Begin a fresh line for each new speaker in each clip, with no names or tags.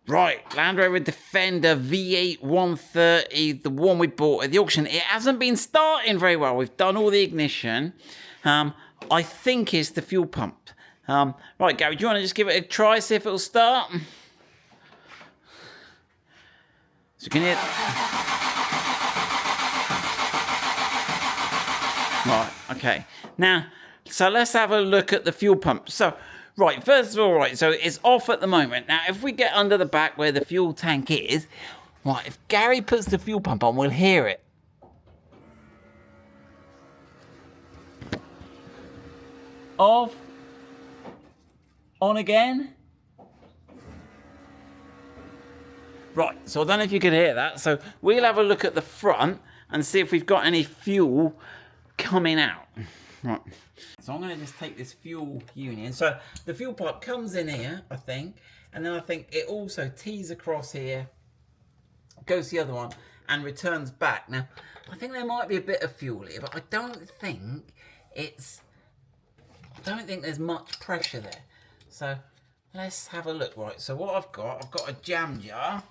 Right, Land Rover Defender V8 130, the one we bought at the auction. It hasn't been starting very well. We've done all the ignition. I think it's the fuel pump. Right, Gary, do you want to just give it a try, see if it'll start? So you can hear... Right, okay. Now, so let's have a look at the fuel pump. So, right, first of all, right, so it's off at the moment. Now, if we get under the back where the fuel tank is, right, if Gary puts the fuel pump on, we'll hear it. Off. On again. Right, so I don't know if you can hear that. So we'll have a look at the front and see if we've got any fuel coming out. Right. So I'm going to just take this fuel union. So the fuel pipe comes in here, I think. And then I think it also tees across here, goes to the other one, and returns back. Now, I think there might be a bit of fuel here, but I don't think there's much pressure there. So let's have a look. Right, so what I've got a jam jar.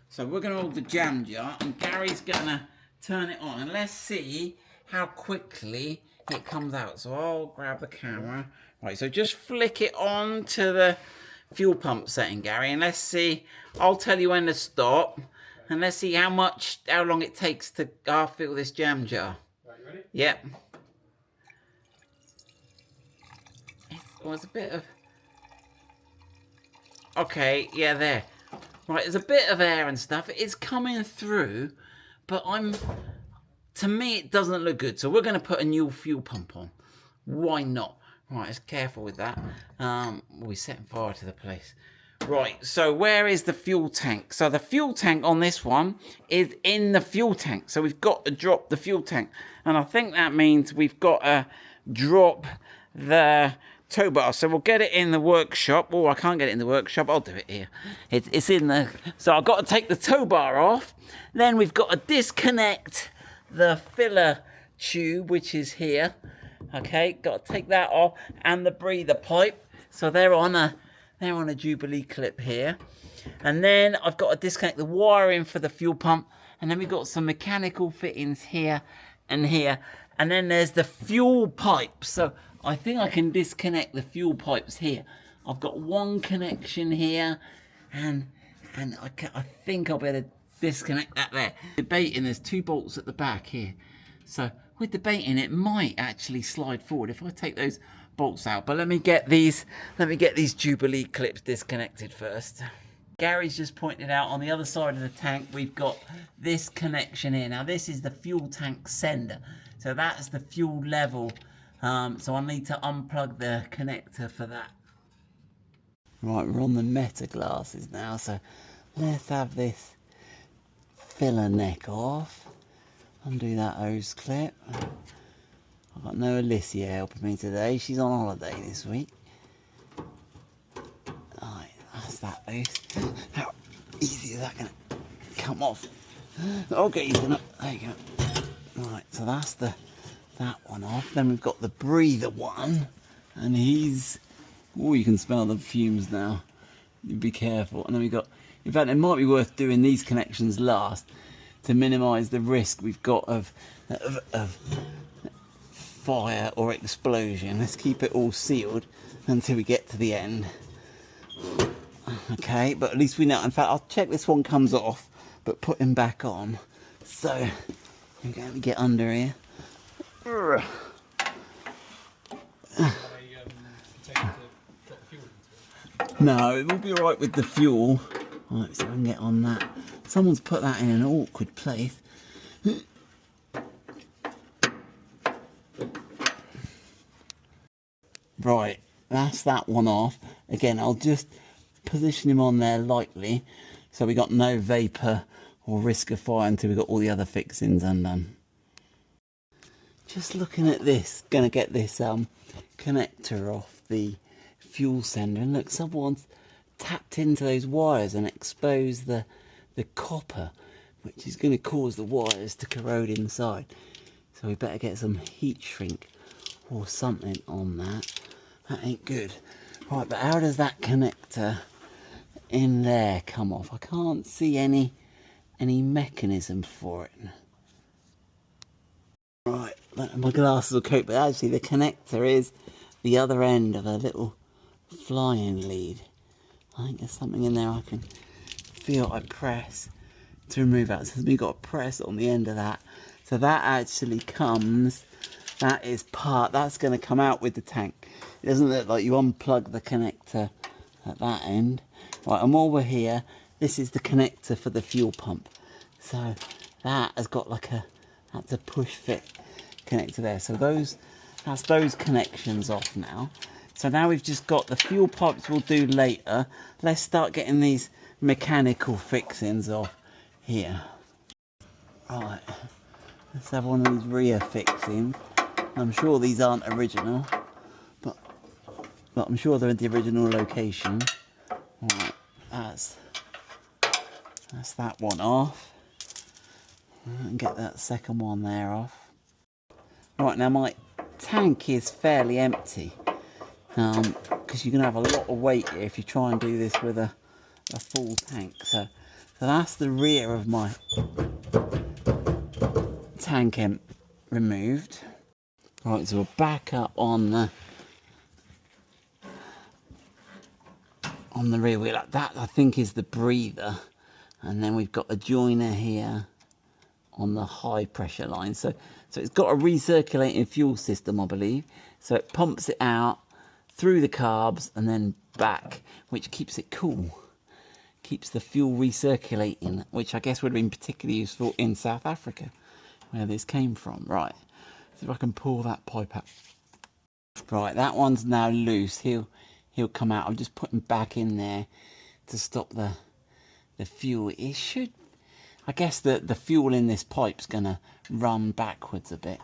So we're going to hold the jam jar, and Gary's going to turn it on. And let's see how quickly it comes out. So I'll grab the camera. Right, so just flick it on to the fuel pump setting, Gary, and let's see. I'll tell you when to stop, and let's see how long it takes to fill this jam jar.
Right, you ready?
Yep. It's a bit of... Okay, yeah, there. Right, there's a bit of air and stuff. It's coming through, but to me, it doesn't look good. So we're going to put a new fuel pump on. Why not? Right, let's careful with that. We're setting fire to the place. Right, so where is the fuel tank? So the fuel tank on this one is in the fuel tank. So we've got to drop the fuel tank. And I think that means we've got to drop the tow bar. So we'll get it in the workshop. Oh, I can't get it in the workshop. I'll do it here. It's in the... So I've got to take the tow bar off. Then we've got to disconnect the filler tube, which is here. Okay, got to take that off, and the breather pipe. So they're on a Jubilee clip here. And then I've got to disconnect the wiring for the fuel pump. And then we've got some mechanical fittings here and here. And then there's the fuel pipe. So I think I can disconnect the fuel pipes here. I've got one connection here, and I think I'll be able to disconnect that there. Debating, there's 2 bolts at the back here. So with debating, it might actually slide forward if I take those bolts out. But let me get these Jubilee clips disconnected first. Gary's just pointed out on the other side of the tank, we've got this connection here. Now this is the fuel tank sender. So that's the fuel level. So I need to unplug the connector for that. Right, we're on the meta glasses now. So let's have this filler neck off. Undo that hose clip. I've got no Alicia helping me today. She's on holiday this week. Right, that's that hose. How easy is that going to come off? Okay, there you go. Right, so that's that one off. Then we've got the breather one, and he's... Oh, you can smell the fumes now. You be careful. And then we've got... In fact, it might be worth doing these connections last to minimise the risk we've got of fire or explosion. Let's keep it all sealed until we get to the end. Okay, but at least we know. In fact, I'll check this one comes off, but put him back on. So, we're going to get under here. No, it will be alright with the fuel. Right, so I can get on that. Someone's put that in an awkward place. Right, that's that one off. Again, I'll just position him on there lightly so we got no vapour or risk of fire until we got all the other fixings undone. Just looking at this, gonna get this connector off the fuel sender, and look, someone's tapped into those wires and exposed the copper, which is going to cause the wires to corrode inside. So we better get some heat shrink or something on that. That ain't good. Right, but how does that connector in there come off. I can't see any mechanism for it. Right, my glasses will cope, but actually the connector is the other end of a little flying lead. I think there's something in there I can feel. I press to remove that. So we've got to press on the end of that. So that actually comes, that is part, that's going to come out with the tank. It doesn't look like you unplug the connector at that end. Right, and while we're here, this is the connector for the fuel pump. So that has got like a, that's a push fit connector there. So that's those connections off now. So now we've just got the fuel pipes we'll do later. Let's start getting these mechanical fixings off here. Right, let's have one of these rear fixings. I'm sure these aren't original, but I'm sure they're in the original location. Right, that's that one off. And get that second one there off. Right, now my tank is fairly empty, because you're going to have a lot of weight here if you try and do this with a full tank. So that's the rear of my tank removed. Right, so we're back up on the rear wheel. That I think is the breather, and then we've got a joiner here on the high pressure line. So it's got a recirculating fuel system, I believe. So it pumps it out through the carbs and then back, which keeps it cool. Keeps the fuel recirculating, which I guess would have been particularly useful in South Africa, where this came from. Right, so if I can pull that pipe out. Right, that one's now loose. He'll come out. I'm just putting back in there to stop the fuel. It should, I guess the fuel in this pipe's gonna run backwards a bit.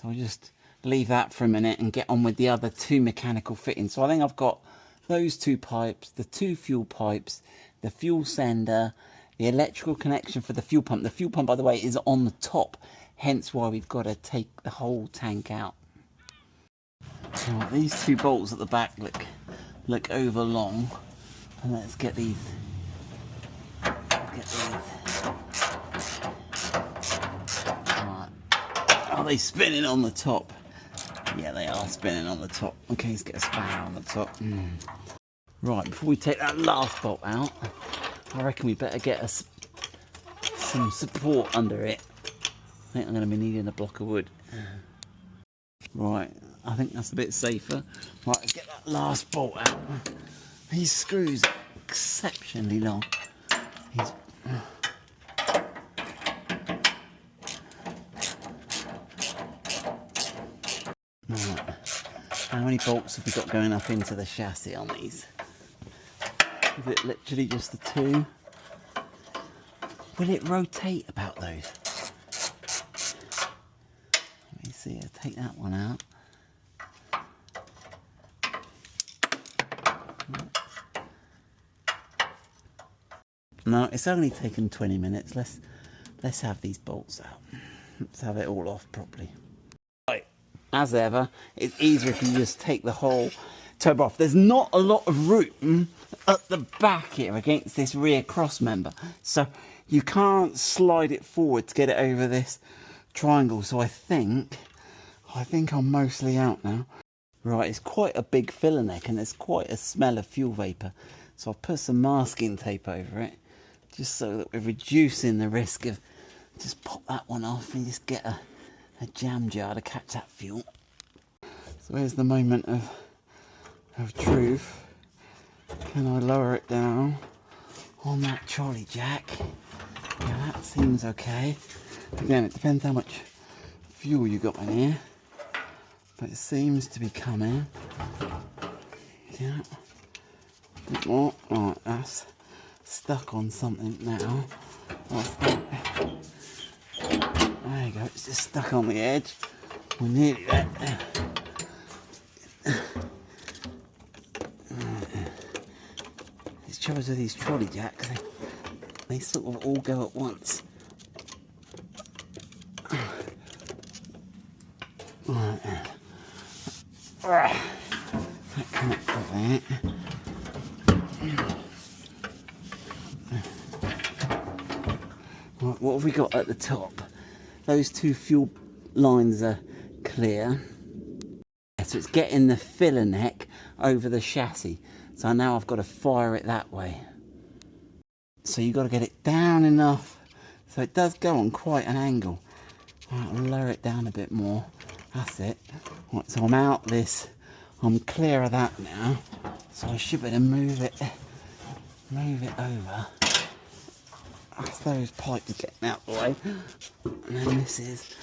So I'll just leave that for a minute and get on with the other two mechanical fittings. So I think I've got those two pipes, the two fuel pipes, the fuel sender, the electrical connection for the fuel pump. The fuel pump, by the way, is on the top, hence why we've got to take the whole tank out. Right, these two bolts at the back look over long, and let's get these. Right. Are they spinning on the top? Yeah, they are spinning on the top. Okay, let's get a spanner on the top. Right, before we take that last bolt out, I reckon we better get us some support under it. I think I'm going to be needing a block of wood. Right, I think that's a bit safer. Right, let's get that last bolt out. These screws are exceptionally long. Right. How many bolts have we got going up into the chassis on these? Is it literally just the two? Will it rotate about those? Let me see, I'll take that one out. No, it's only taken 20 minutes. Let's have these bolts out. Let's have it all off properly. Right, as ever, it's easier if you just take the whole turbo off. There's not a lot of room at the back here against this rear cross member, so you can't slide it forward to get it over this triangle. So I think I'm mostly out now. Right, it's quite a big filler neck and there's quite a smell of fuel vapour, so I've put some masking tape over it just so that we're reducing the risk of, just pop that one off and just get a jam jar to catch that fuel. So here's the moment of truth. Can I lower it down on that trolley jack? Yeah, that seems okay. Again, it depends how much fuel you got in here, but it seems to be coming. Yeah, a bit more. Right, that's stuck on something now. What's that? There you go, it's just stuck on the edge. We're nearly there. These troubles with these trolley jacks, they sort of all go at once. Right. That connector there. what have we got at the top? Those two fuel lines are clear. So it's getting the filler neck over the chassis. So now I've got to fire it that way. So you've got to get it down enough so it does go on quite an angle. Right, I'll lower it down a bit more. That's it. Right, so I'm out this. I'm clear of that now. So I should better move it over. That's those pipes getting out the way. And then this is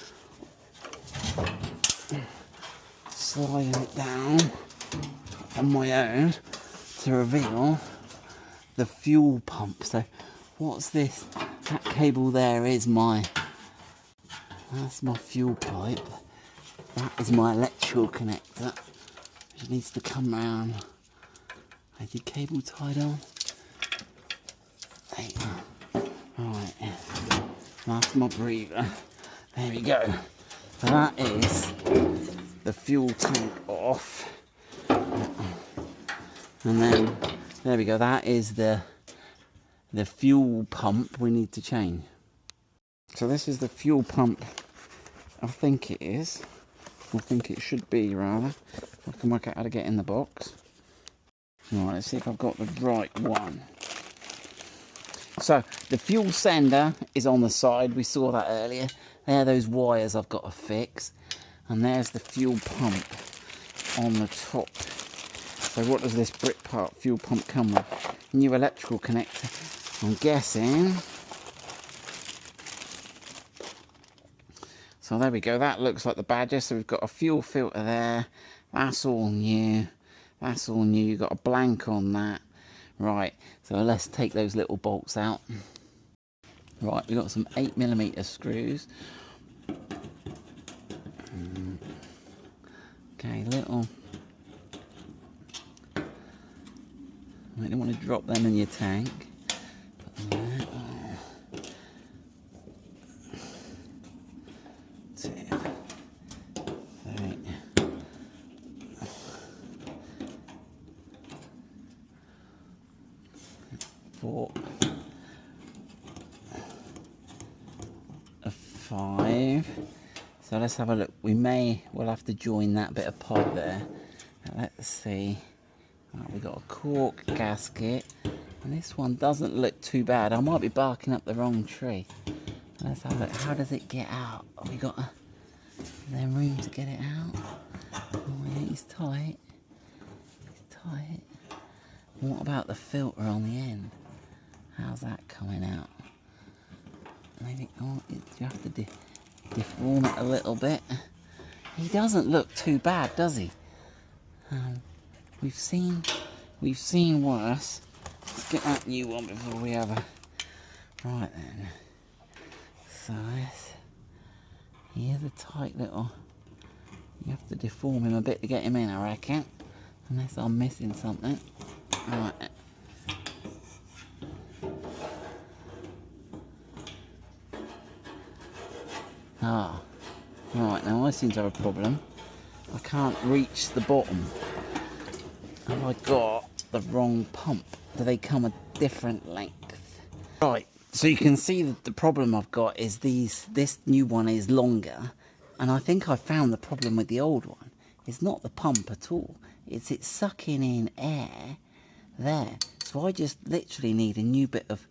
sliding it down on my own to reveal the fuel pump. So what's this? That cable there is that's my fuel pipe. That is my electrical connector, which needs to come round. Is your cable tied on? There you go. Right, that's my breather. There we go. So that is the fuel tank off. And then, there we go, that is the fuel pump we need to change. So this is the fuel pump, I think it is. I think it should be, rather. I can work out how to get in the box. Right, let's see if I've got the right one. So, the fuel sender is on the side. We saw that earlier. There are those wires I've got to fix. And there's the fuel pump on the top. So what does this brick part fuel pump come with? New electrical connector. I'm guessing. So there we go. That looks like the Badger. So we've got a fuel filter there. That's all new. That's all new. You've got a blank on that. Right. So let's take those little bolts out. Right. We've got some 8mm screws. Okay, little. You don't want to drop them in your tank. Put them there. 2, 3. 4. 5. So let's have a look. We'll have to join that bit of pipe there. Now let's see. Right, we've got a cork gasket, and this one doesn't look too bad. I might be barking up the wrong tree. Let's have a look. How does it get out? Have we got there room to get it out? Oh yeah, he's tight. He's tight. What about the filter on the end? How's that coming out? Maybe you have to deform it a little bit. He doesn't look too bad, does he? We've seen worse. Let's get that new one before we have a. Right then. So here's a tight little. You have to deform him a bit to get him in, I reckon. Unless I'm missing something. Right. Ah. Right, now I seem to have a problem. I can't reach the bottom. Have I got the wrong pump? Do they come a different length? Right, so you can see that the problem I've got is this new one is longer, and I think I found the problem with the old one. It's not the pump at all. It's sucking in air there. So I just literally need a new bit of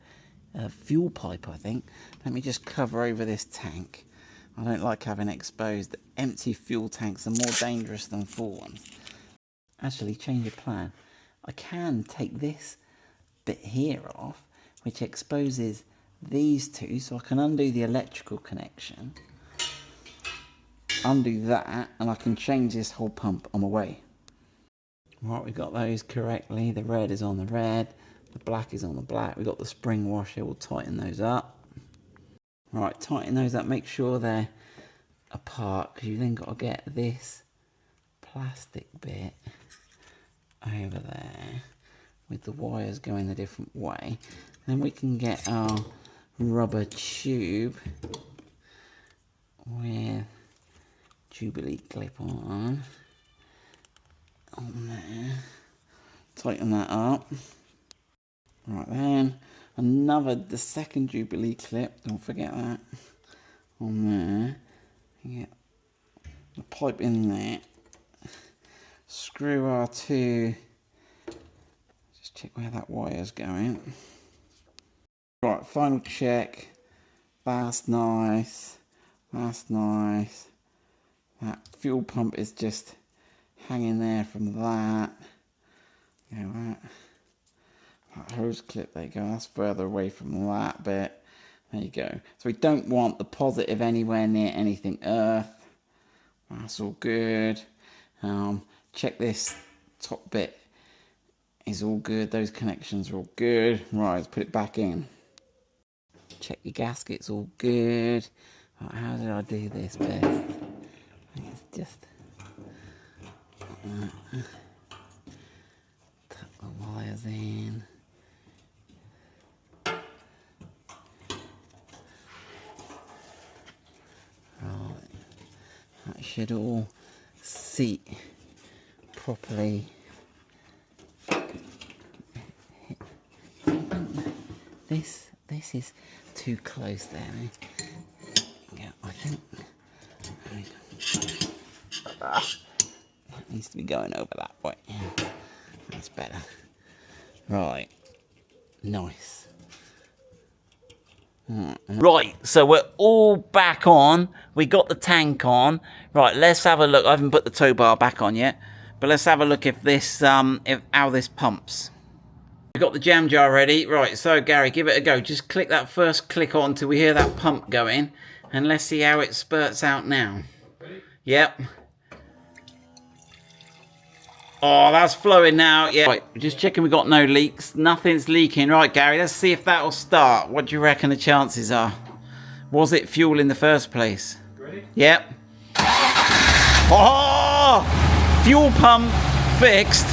fuel pipe, I think. Let me just cover over this tank. I don't like having exposed. Empty fuel tanks are more dangerous than full ones. Actually, change of plan. I can take this bit here off, which exposes these two, so I can undo the electrical connection. Undo that, and I can change this whole pump on my way. Right, we got those correctly. The red is on the red, the black is on the black. We got the spring washer. We'll tighten those up. Right, tighten those up. Make sure they're apart, because you then got to get this plastic bit over there with the wires going a different way. Then we can get our rubber tube with Jubilee clip on there. Tighten that up. Right then, the second Jubilee clip, don't forget that, on there. Get the pipe in there. Screw our two, just check where that wire's going. Right, final check. That's nice. That's nice. That fuel pump is just hanging there from that. That hose clip, there you go. That's further away from that bit. There you go. So we don't want the positive anywhere near anything earth. That's all good. Check this top bit is all good. Those connections are all good. Right, let's put it back in. Check your gaskets, all good. Right, how did I do this best? I think it's just tuck the wires in. Right, that should all seat properly. This is too close there. Yeah, I think that needs to be going over that way. That's better. Right, nice. Right, so we're all back on. We got the tank on. Right, let's have a look. I haven't put the tow bar back on yet, but let's have a look if this how this pumps. We've got the jam jar ready. Right, so Gary, give it a go. Just click that first click on till we hear that pump going, and let's see how it spurts out now. Ready? Yep. Oh, that's flowing now. Yeah. Right, just checking we got no leaks. Nothing's leaking. Right, Gary, let's see if that'll start. What do you reckon the chances are? Was it fuel in the first place? Ready? Yep. Oh! Fuel pump fixed.